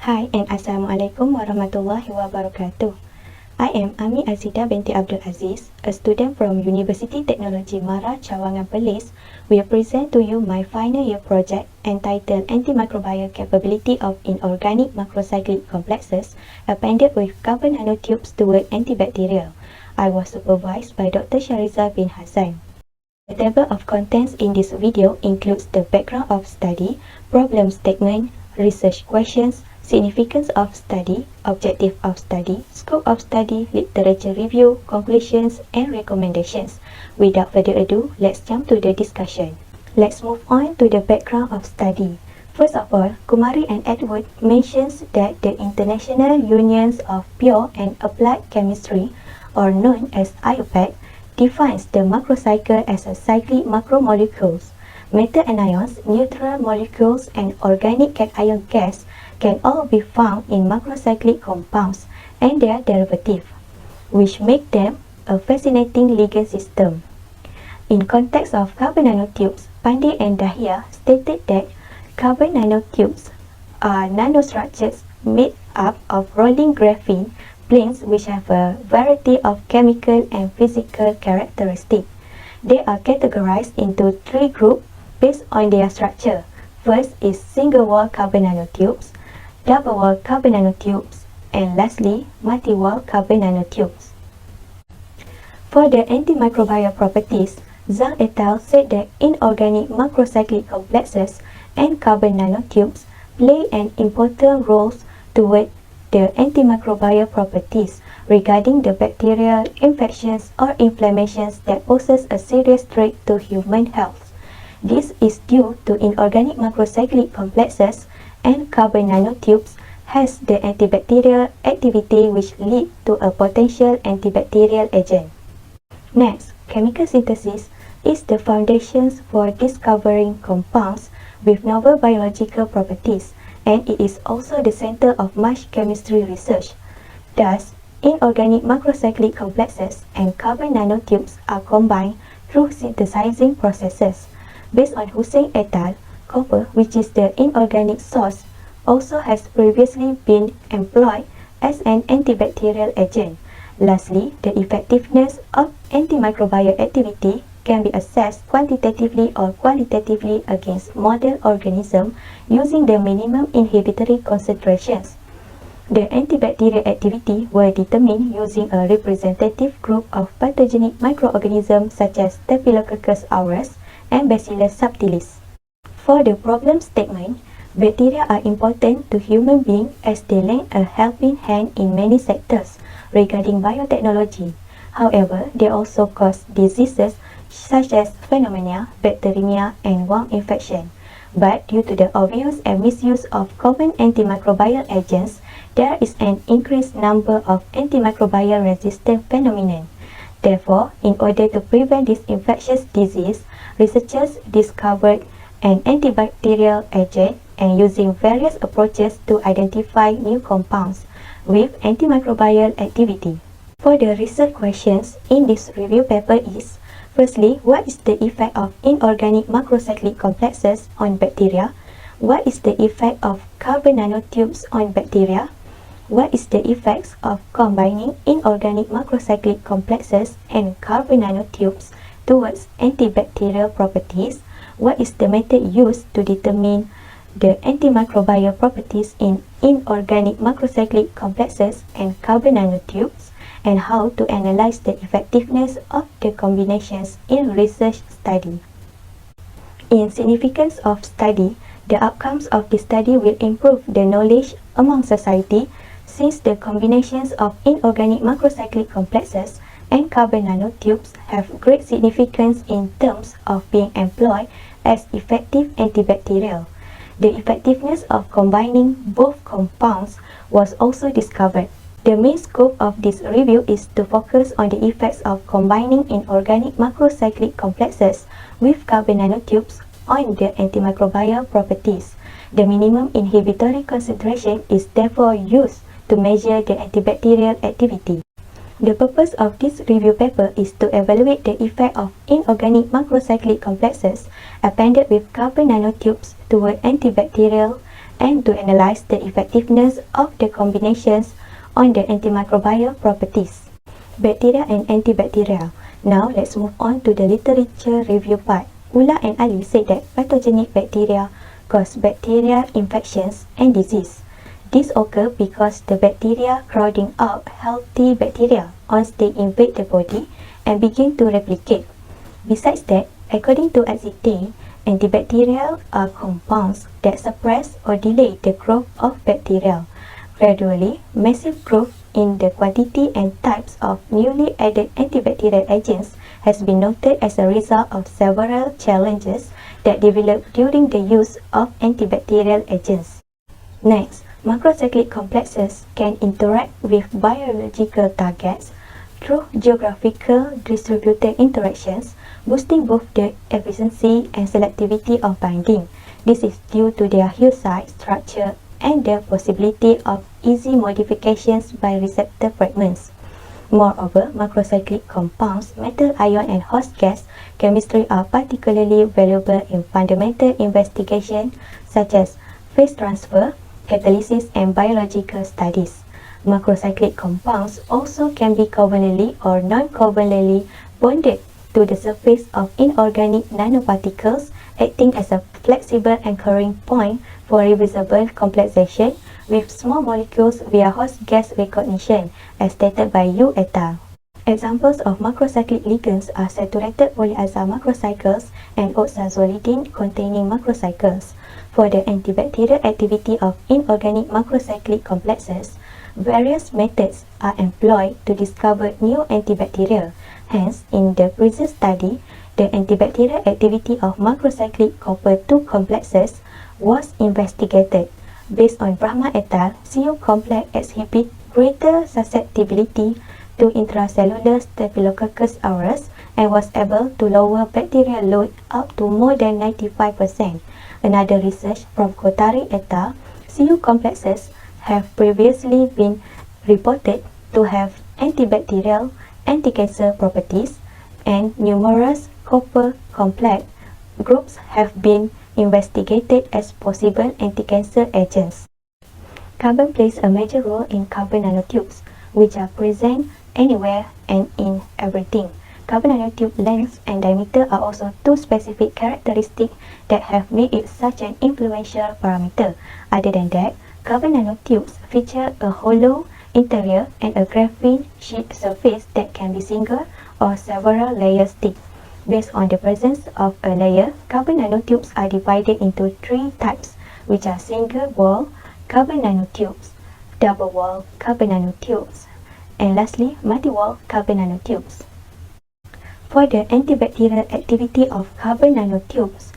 Hi and Assalamualaikum warahmatullahi wabarakatuh. I am Azida Binti Abdul Aziz, a student from University Technology Mara, Cawangan Perlis, will present to you my final year project entitled Antimicrobial Capability of Inorganic Macrocyclic Complexes Appended with Carbon Nanotubes Towards Antibacterial. I was supervised by Dr. Shariza bin Hassan. The table of contents in this video includes the background of study, problem statement, research questions, significance of study, objective of study, scope of study, literature review, conclusions, and recommendations. Without further ado, let's jump to the discussion. Let's move on to the background of study. First of all, Kumari and Edward mentions that the International Unions of Pure and Applied Chemistry, or known as IUPAC, defines the macrocycle as a cyclic macromolecules. Metal anions, neutral molecules, and organic cation gas can all be found in macrocyclic compounds and their derivative, which make them a fascinating ligand system. In context of carbon nanotubes, Binti and Dahia stated that carbon nanotubes are nanostructures made up of rolling graphene planes which have a variety of chemical and physical characteristics. They are categorized into three groups based on their structure. First is single-wall carbon nanotubes, double-wall carbon nanotubes, and lastly, multi-wall carbon nanotubes. For the antimicrobial properties, Zhang et al. Said that inorganic macrocyclic complexes and carbon nanotubes play an important role toward the antimicrobial properties regarding the bacterial infections or inflammations that poses a serious threat to human health. This is due to inorganic macrocyclic complexes and carbon nanotubes has the antibacterial activity which lead to a potential antibacterial agent. Next, chemical synthesis is the foundation for discovering compounds with novel biological properties, and it is also the center of much chemistry research. Thus, inorganic macrocyclic complexes and carbon nanotubes are combined through synthesizing processes. Based on Hussein et al., copper, which is the inorganic source, also has previously been employed as an antibacterial agent. Lastly, the effectiveness of antimicrobial activity can be assessed quantitatively or qualitatively against model organisms using the minimum inhibitory concentrations. The antibacterial activity were determined using a representative group of pathogenic microorganisms such as Staphylococcus aureus and Bacillus subtilis. For the problem statement, bacteria are important to human beings as they lend a helping hand in many sectors regarding biotechnology. However, they also cause diseases such as pneumonia, bacteremia, and worm infection. But due to the overuse and misuse of common antimicrobial agents, there is an increased number of antimicrobial resistant phenomena. Therefore, in order to prevent this infectious disease, researchers discovered an antibacterial agent and using various approaches to identify new compounds with antimicrobial activity. For the research questions in this review paper is, firstly, what is the effect of inorganic macrocyclic complexes on bacteria? What is the effect of carbon nanotubes on bacteria? What is the effects of combining inorganic macrocyclic complexes and carbon nanotubes towards antibacterial properties? What is the method used to determine the antimicrobial properties in inorganic macrocyclic complexes and carbon nanotubes? And how to analyze the effectiveness of the combinations in research study. In significance of study, the outcomes of the study will improve the knowledge among society since the combinations of inorganic macrocyclic complexes and carbon nanotubes have great significance in terms of being employed as effective antibacterial. The effectiveness of combining both compounds was also discovered. The main scope of this review is to focus on the effects of combining inorganic macrocyclic complexes with carbon nanotubes on the antimicrobial properties. The minimum inhibitory concentration is therefore used to measure the antibacterial activity. The purpose of this review paper is to evaluate the effect of inorganic macrocyclic complexes appended with carbon nanotubes toward antibacterial and to analyze the effectiveness of the combinations on the antimicrobial properties. Bacteria and antibacterial. Now let's move on to the literature review part. Ula and Ali said that pathogenic bacteria cause bacterial infections and disease. This occurs because the bacteria crowding out healthy bacteria once they invade the body and begin to replicate. Besides that, according to Azida, antibacterial are compounds that suppress or delay the growth of bacteria. Gradually, massive growth in the quantity and types of newly added antibacterial agents has been noted as a result of several challenges that developed during the use of antibacterial agents. Next, macrocyclic complexes can interact with biological targets through geographical distributed interactions, boosting both the efficiency and selectivity of binding. This is due to their hillside structure and the possibility of easy modifications by receptor fragments. Moreover, macrocyclic compounds, metal ion and host gas chemistry are particularly valuable in fundamental investigation such as phase transfer, catalysis and biological studies. Macrocyclic compounds also can be covalently or non-covalently bonded to the surface of inorganic nanoparticles, acting as a flexible anchoring point for reversible complexation with small molecules via host gas recognition, as stated by Yu et al. Examples of macrocyclic ligands are saturated polyaza macrocycles and oxazolidine containing macrocycles. For the antibacterial activity of inorganic macrocyclic complexes, various methods are employed to discover new antibacterial. Hence, in the previous study, the antibacterial activity of macrocyclic copper-2 complexes was investigated. Based on Brahma et al., Cu complex exhibit greater susceptibility to intracellular Staphylococcus aureus and was able to lower bacterial load up to more than 95%. Another research from Kotari et al., Cu complexes have previously been reported to have antibacterial, anti-cancer properties, and numerous copper complex groups have been investigated as possible anti-cancer agents. Carbon plays a major role in carbon nanotubes, which are present anywhere and in everything. Carbon nanotube length and diameter are also two specific characteristics that have made it such an influential parameter. Other than that, carbon nanotubes feature a hollow interior and a graphene sheet surface that can be single or several layers thick. Based on the presence of a layer, carbon nanotubes are divided into three types, which are single-wall carbon nanotubes, double-wall carbon nanotubes, and lastly, multi-wall carbon nanotubes. For the antibacterial activity of carbon nanotubes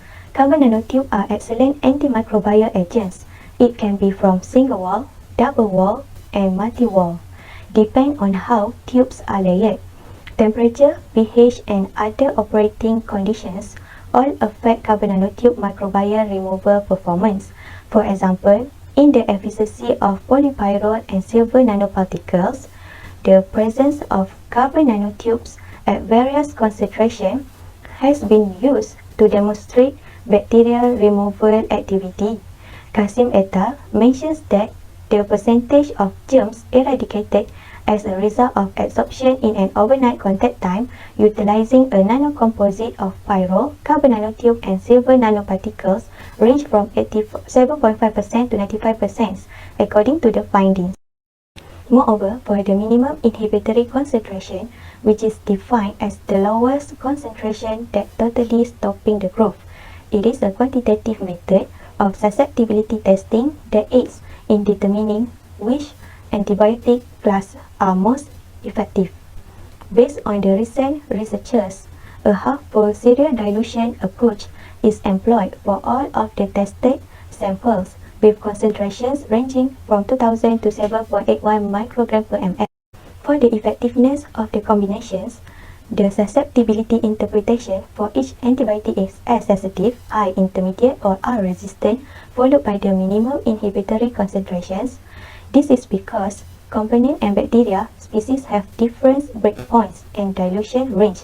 are excellent antimicrobial agents. It can be from single-wall, double-wall, and multi-wall, depend on how tubes are layered. Temperature, pH, and other operating conditions all affect carbon nanotube microbial removal performance. For example, in the efficiency of polypyrrole and silver nanoparticles, the presence of carbon nanotubes at various concentrations has been used to demonstrate bacterial removal activity. Kasim et al. Mentions that the percentage of germs eradicated as a result of absorption in an overnight contact time utilizing a nanocomposite of pyrrole, carbon nanotube, and silver nanoparticles range from 87.5% to 95% according to the findings. Moreover, for the minimum inhibitory concentration, which is defined as the lowest concentration that totally stopping the growth, it is a quantitative method of susceptibility testing that aids in determining which antibiotic class are most effective. Based on the recent researchers, a half-full serial dilution approach is employed for all of the tested samples with concentrations ranging from 2000 to 7.81 microgram per ml. For the effectiveness of the combinations, the susceptibility interpretation for each antibiotic is S sensitive, I intermediate, or R resistant, followed by the minimum inhibitory concentrations. This is because component and bacteria species have different breakpoints and dilution range.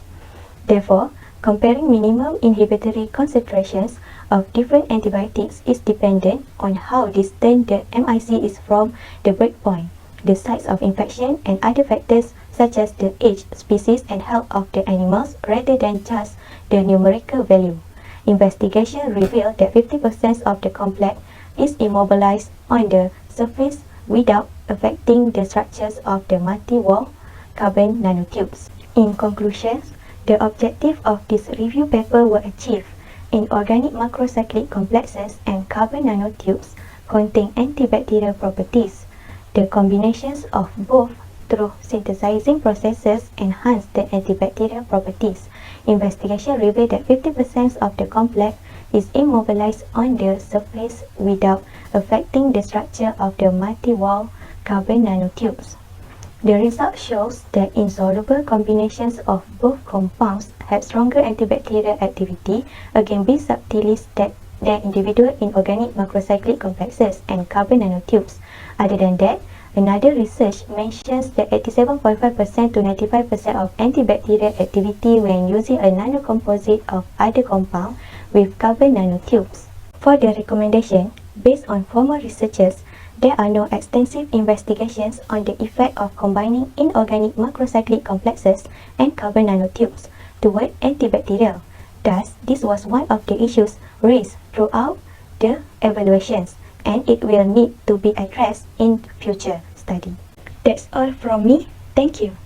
Therefore, Comparing minimum inhibitory concentrations of different antibiotics is dependent on how distant the MIC is from the breakpoint, the sites of infection, and other factors such as the age, species, and health of the animals rather than just the numerical value. Investigation revealed that 50% of the complex is immobilized on the surface without affecting the structures of the multi-wall carbon nanotubes. In conclusion, the objective of this review paper were achieved. Inorganic macrocyclic complexes and carbon nanotubes contain antibacterial properties. The combinations of both through synthesizing processes enhance the antibacterial properties. Investigation revealed that 50% of the complex is immobilized on the surface without affecting the structure of the multi-wall carbon nanotubes. The result shows that insoluble combinations of both compounds have stronger antibacterial activity against B subtilis than individual inorganic macrocyclic complexes and carbon nanotubes. Other than that, another research mentions that 87.5% to 95% of antibacterial activity when using a nanocomposite of other compound with carbon nanotubes. For the recommendation, based on former researches, there are no extensive investigations on the effect of combining inorganic macrocyclic complexes and carbon nanotubes toward antibacterial. Thus, this was one of the issues raised throughout the evaluations, and it will need to be addressed in future study. That's all from me. Thank you.